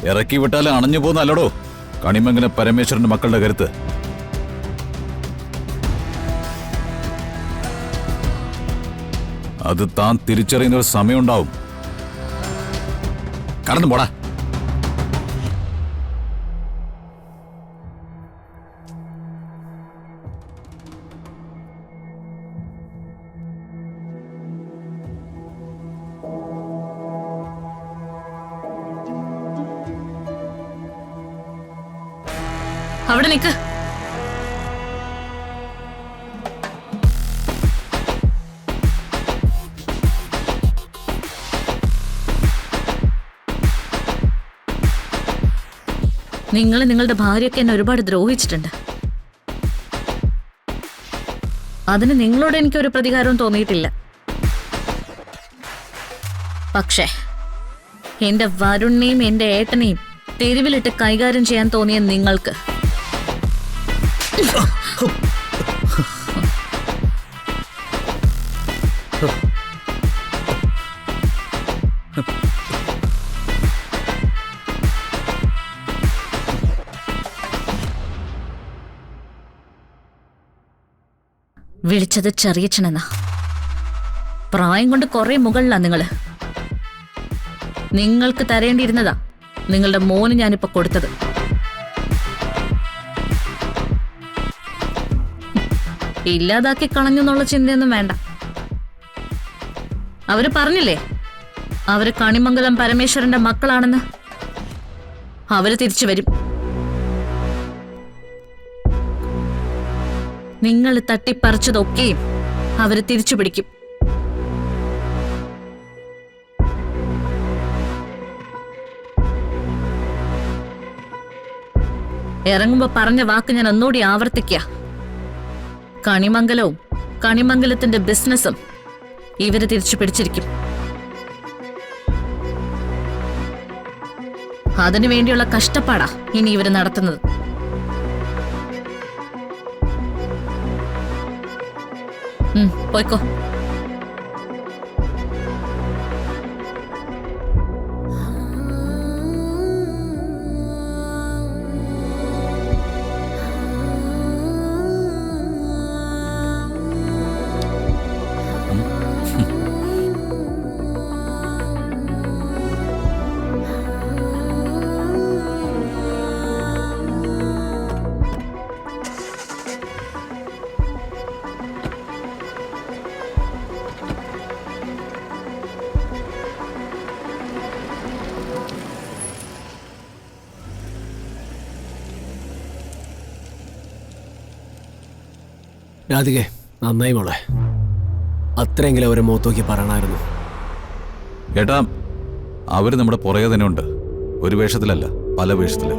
ഇറക്കി വിട്ടാൽ അണഞ്ഞു പോകുന്നല്ലടോ കണിമംഗലം പരമേശ്വരന്റെ മക്കളുടെ കരുത്ത്. അത് താൻ തിരിച്ചറിയുന്ന ഒരു സമയമുണ്ടാവും. കടന്നു പോടാ. അവിടെ നിക്ക്. നിങ്ങൾ നിങ്ങളുടെ ഭാര്യയൊക്കെ എന്നെ ഒരുപാട് ദ്രോഹിച്ചിട്ടുണ്ട്. അതിന് നിങ്ങളോട് എനിക്കൊരു പ്രതികാരവും തോന്നിയിട്ടില്ല. പക്ഷേ എന്റെ വരുണിനെയും എന്റെ ഏട്ടനെയും തെരുവിലിട്ട് കൈകാര്യം ചെയ്യാൻ തോന്നിയ നിങ്ങൾക്ക് വിളിച്ചത് ചെറിയച്ഛനെന്നാ. പ്രായം കൊണ്ട് കുറെ മുകളിലാ നിങ്ങള്. നിങ്ങൾക്ക് തരേണ്ടിയിരുന്നതാ നിങ്ങളുടെ മോന് ഞാനിപ്പോ കൊടുത്തത്. ഇല്ലാതാക്കി കളഞ്ഞെന്നുള്ള ചിന്തയൊന്നും വേണ്ട. അവര് പറഞ്ഞില്ലേ അവര് കണിമംഗലം പരമേശ്വരന്റെ മക്കളാണെന്ന്. അവര് തിരിച്ചു വരും. നിങ്ങൾ തട്ടിപ്പറിച്ചതൊക്കെയും അവര് തിരിച്ചു പിടിക്കും. ഇറങ്ങുമ്പോ പറഞ്ഞ വാക്ക് ഞാൻ ഒന്നുകൂടി ആവർത്തിക്ക. കണിമംഗലവും കണിമംഗലത്തിന്റെ ബിസിനസ്സും ഇവര് തിരിച്ചു പിടിച്ചിരിക്കും. അതിനു വേണ്ടിയുള്ള കഷ്ടപ്പാടാ ഇനി ഇവര് നടത്തുന്നത്. പോയിക്കോ. രാധികെ, നന്നായി മോളെ. അത്രയെങ്കിലും അവരെ മുഖത്തോക്കി പറയണമായിരുന്നു. ഏട്ടാ, അവര് നമ്മുടെ പുറകെ തന്നെ ഉണ്ട്. ഒരു വേഷത്തിലല്ല, പല വേഷത്തില്.